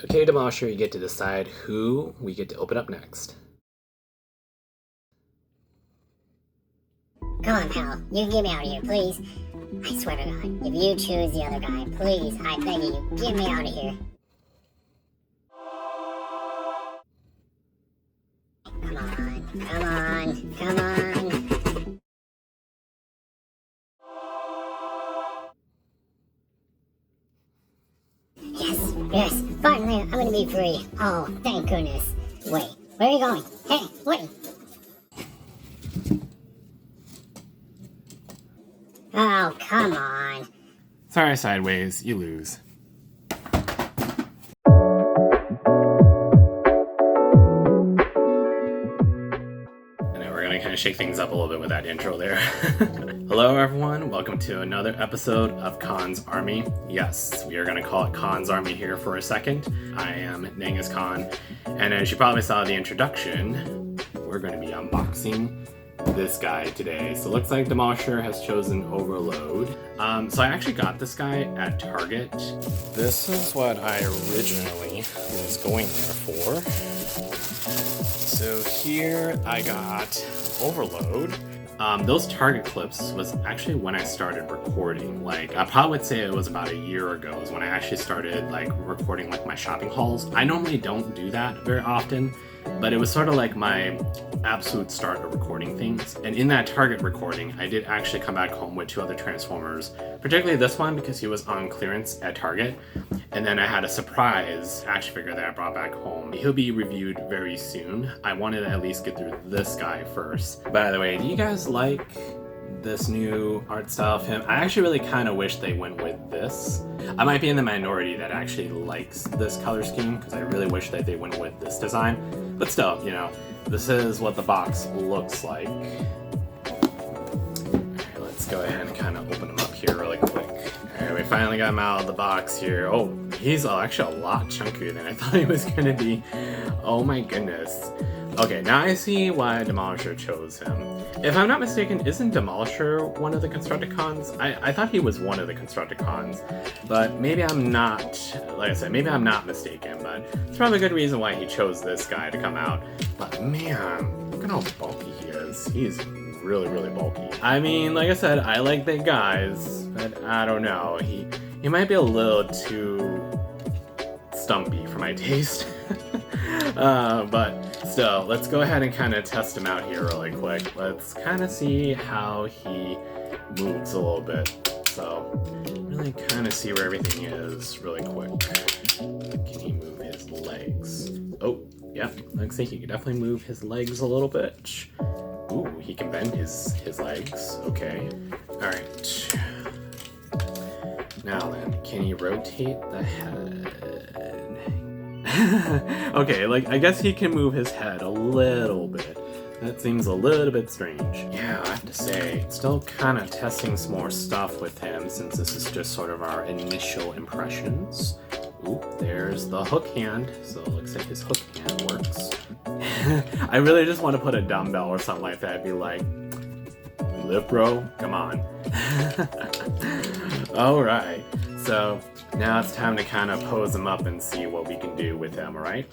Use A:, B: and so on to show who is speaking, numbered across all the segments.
A: Okay, Demolisher, you get to decide who we get to open up next.
B: Come on, pal. You get me out of here, please. I swear to God, if you choose the other guy, please, I beg you, get me out of here. Come on, come on, come on. Yes, finally, I'm gonna be free. Oh, thank goodness. Wait, where are you going? Hey, wait. Oh, come on.
A: Sorry, Sideways, you lose. Kind of shake things up a little bit with that intro there. Hello everyone, welcome to another episode of Khan's Army. Yes, we are going to call it Khan's Army here for a second. I am Nangus Khan, and as you probably saw the introduction, we're going to be unboxing this guy today. So it looks like Demolisher has chosen Overload. So I actually got this guy at Target. This is what I originally was going there for. So here I got Overload. Those Target clips was actually when I started recording. Like, I probably would say it was about a year ago is when I actually started like recording like my shopping hauls. I normally don't do that very often, but it was sort of like my absolute start of recording things. And in that Target recording, I did actually come back home with 2 other Transformers, particularly this one because he was on clearance at Target. And then I had a surprise action figure that I brought back home. He'll be reviewed very soon. I wanted to at least get through this guy first. By the way, do you guys like this new art style of him? I actually really kind of wish they went with this. I might be in the minority that actually likes this color scheme because I really wish that they went with this design. But still, you know, this is what the box looks like. Alright, let's go ahead and kind of open him up here really quick. Alright, we finally got him out of the box here. Oh, he's actually a lot chunkier than I thought he was going to be. Oh my goodness. Okay, now I see why Demolisher chose him. If I'm not mistaken, isn't Demolisher one of the Constructicons? I thought he was one of the Constructicons, but maybe I'm not, like I said, maybe I'm not mistaken, but it's probably a good reason why he chose this guy to come out. But man, look at how bulky he is. He's really, really bulky. I mean, like I said, I like big guys, but I don't know. He might be a little too stumpy for my taste. But still, let's go ahead and kind of test him out here really quick. Let's kind of see how he moves a little bit. So, really kind of see where everything is really quick. Can he move his legs? Oh, yeah, looks like he can definitely move his legs a little bit. Ooh, he can bend his legs. Okay. Alright. Now then, can he rotate the head? Okay, like, I guess he can move his head a little bit. That seems a little bit strange. Yeah, I have to say, still kind of testing some more stuff with him since this is just sort of our initial impressions. Ooh, there's the hook hand. So it looks like his hook hand works. I really just want to put a dumbbell or something like that. I'd be like, lift, bro, come on. Alright, so now it's time to kind of pose him up and see what we can do with him, alright?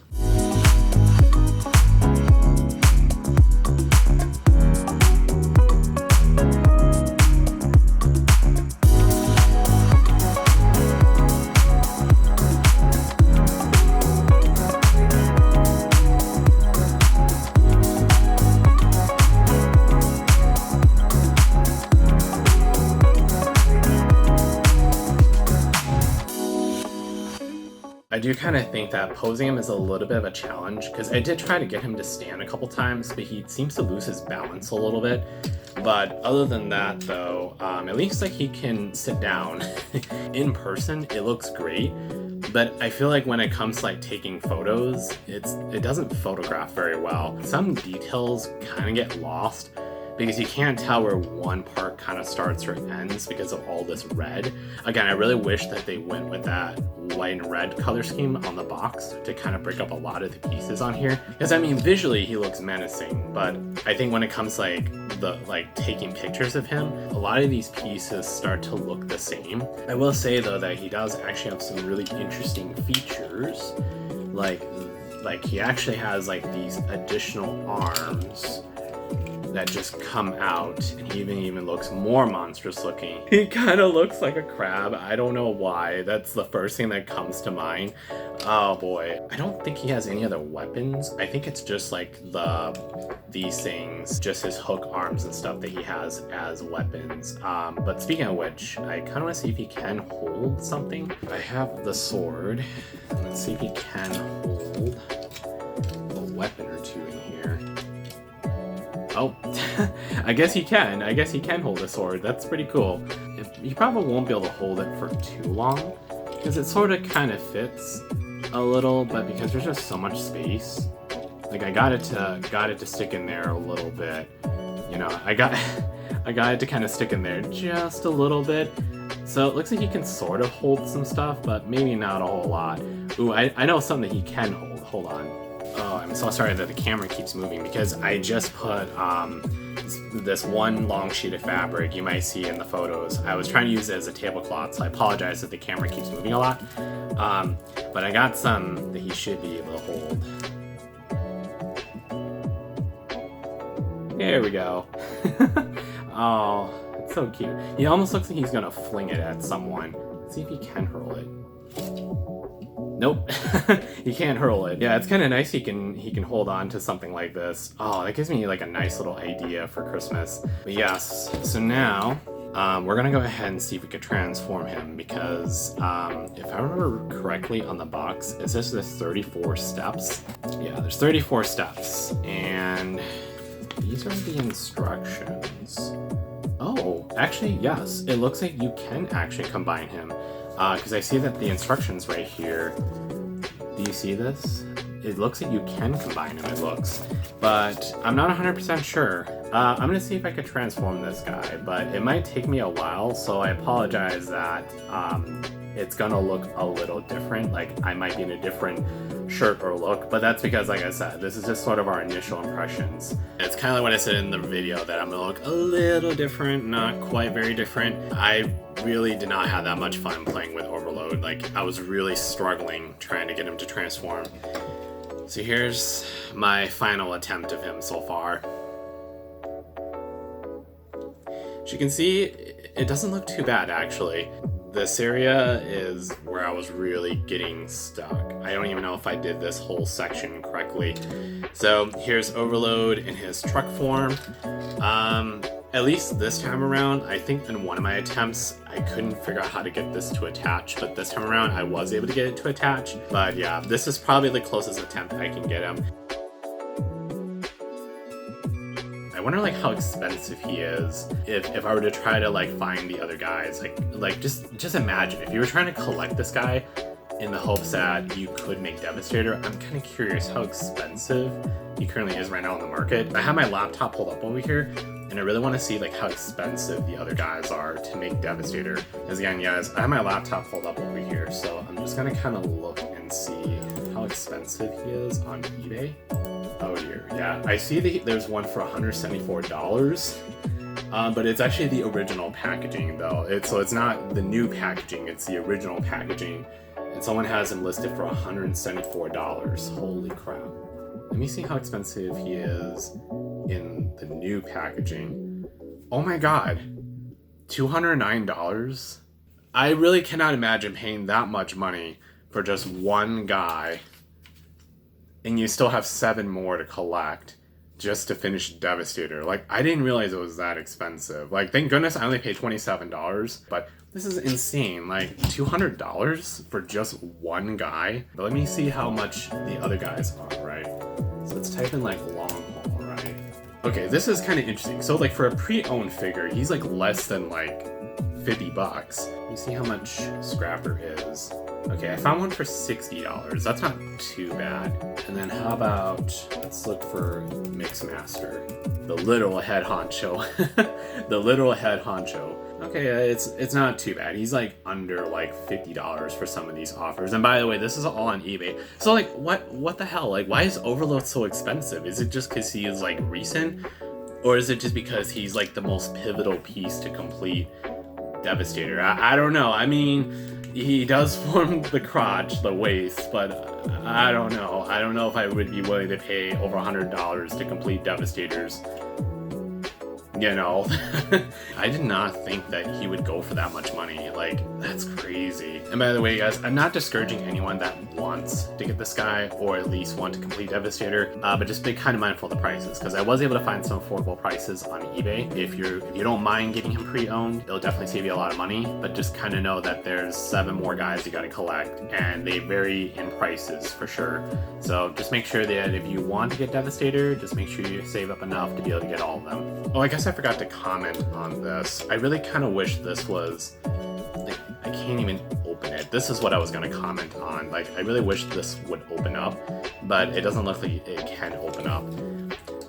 A: I do kind of think that posing him is a little bit of a challenge because I did try to get him to stand a couple times, but he seems to lose his balance a little bit. But other than that though, at least like he can sit down. In person, it looks great. But I feel like when it comes to like taking photos, it doesn't photograph very well. Some details kind of get lost because you can't tell where one part kind of starts or ends because of all this red. Again, I really wish that they went with that white and red color scheme on the box to kind of break up a lot of the pieces on here. Because I mean, visually he looks menacing, but I think when it comes to like taking pictures of him, a lot of these pieces start to look the same. I will say though that he does actually have some really interesting features. like he actually has like these additional arms that just come out, and he even looks more monstrous looking. He kind of looks like a crab. I don't know why. That's the first thing that comes to mind. Oh boy. I don't think he has any other weapons. I think it's just like these things, just his hook arms and stuff that he has as weapons. But speaking of which, I kind of want to see if he can hold something. I have the sword. Let's see if he can hold a weapon or two in here. Oh, I guess he can. I guess he can hold a sword. That's pretty cool. He probably won't be able to hold it for too long, because it sort of kind of fits a little, but because there's just so much space, like I got it to stick in there a little bit. You know, I got it to kind of stick in there just a little bit. So it looks like he can sort of hold some stuff, but maybe not a whole lot. Ooh, I know something that he can hold. Hold on. Oh, I'm so sorry that the camera keeps moving, because I just put this one long sheet of fabric you might see in the photos. I was trying to use it as a tablecloth, so I apologize that the camera keeps moving a lot. But I got some that he should be able to hold. There we go. Oh, it's so cute. He almost looks like he's gonna fling it at someone. Let's see if he can hurl it. Nope, he can't hurl it. Yeah, it's kind of nice he can hold on to something like this. Oh, that gives me like a nice little idea for Christmas. But yes, so now we're gonna go ahead and see if we could transform him, because if I remember correctly on the box, it says there's 34 steps. Yeah, there's 34 steps, and these are the instructions. Oh, actually, yes, it looks like you can actually combine him. Because I see that the instructions right here, do you see this? It looks like you can combine them, it looks. But I'm not 100% sure. I'm going to see if I could transform this guy, but it might take me a while, so I apologize that it's going to look a little different. Like, I might be in a different shirt or look, but that's because, like I said, this is just sort of our initial impressions. It's kind of like what I said in the video, that I'm going to look a little different, not quite very different. I really did not have that much fun playing with Overload. Like, I was really struggling trying to get him to transform. So here's my final attempt of him so far. As you can see, it doesn't look too bad, actually. This area is where I was really getting stuck. I don't even know if I did this whole section correctly. So here's Overload in his truck form. At least this time around, I think in one of my attempts, I couldn't figure out how to get this to attach, but this time around, I was able to get it to attach. But yeah, this is probably the closest attempt I can get him. I wonder like how expensive he is if I were to try to like find the other guys. Like just imagine if you were trying to collect this guy in the hopes that you could make Devastator. I'm kind of curious how expensive he currently is right now on the market. I have my laptop pulled up over here, and I really want to see like how expensive the other guys are to make Devastator. Because again, guys, I have my laptop pulled up over here, so I'm just gonna kind of look and see how expensive he is on eBay. Oh dear, yeah, I see that there's one for $174, but it's actually the original packaging though. So it's not the new packaging, it's the original packaging, and someone has him listed for $174. Holy crap. Let me see how expensive he is in the new packaging. Oh my god, $209? I really cannot imagine paying that much money for just one guy, and you still have 7 more to collect just to finish Devastator. Like, I didn't realize it was that expensive. Like, thank goodness I only paid $27, but this is insane. Like, $200 for just one guy? But let me see how much the other guys are, right? So let's type in, like, long haul, right? Okay, this is kind of interesting. So, like, for a pre-owned figure, he's, like, less than, like, $50. Let me see how much Scrapper is. Okay, I found one for $60. That's not too bad. And then how about, let's look for Mixmaster. The literal head honcho. The literal head honcho. Okay, it's not too bad. He's like under like $50 for some of these offers. And by the way, this is all on eBay. So like, what the hell? Like, why is Overload so expensive? Is it just because he is like recent? Or is it just because he's like the most pivotal piece to complete Devastator? I don't know. I mean, He does form the crotch, the waist, but I don't know. I don't know if I would be willing to pay over $100 to complete Devastators. You know, I did not think that he would go for that much money. Like, that's crazy. And by the way, guys, I'm not discouraging anyone that wants to get this guy or at least want to complete Devastator, but just be kind of mindful of the prices, because I was able to find some affordable prices on eBay. If you don't mind getting him pre-owned, it'll definitely save you a lot of money, but just kind of know that there's 7 more guys you got to collect, and they vary in prices for sure. So just make sure that if you want to get Devastator, just make sure you save up enough to be able to get all of them. Oh, I guess I forgot to comment on this. I really kind of wish this was, like, I can't even open it. This is what I was going to comment on. Like, I really wish this would open up, but it doesn't look like it can open up.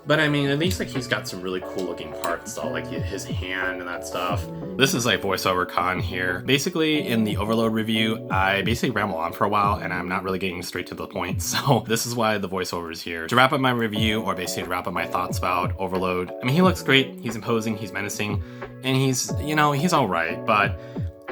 A: But I mean, at least like he's got some really cool looking parts though, like his hand and that stuff. This is like voiceover con here. Basically in the Overload review, I basically ramble on for a while and I'm not really getting straight to the point. So this is why the voiceover is here. To wrap up my review, or basically to wrap up my thoughts about Overload. I mean, he looks great, he's imposing, he's menacing, and he's, you know, he's all right, but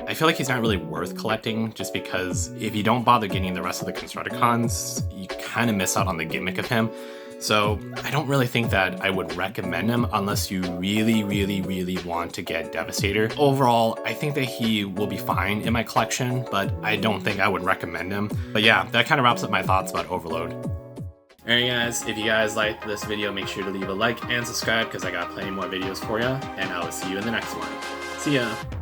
A: I feel like he's not really worth collecting, just because if you don't bother getting the rest of the Constructicons, you kind of miss out on the gimmick of him. So I don't really think that I would recommend him unless you really, really, really want to get Devastator. Overall, I think that he will be fine in my collection, but I don't think I would recommend him. But yeah, that kind of wraps up my thoughts about Overload. Alright guys, if you guys liked this video, make sure to leave a like and subscribe, because I got plenty more videos for you, and I will see you in the next one. See ya!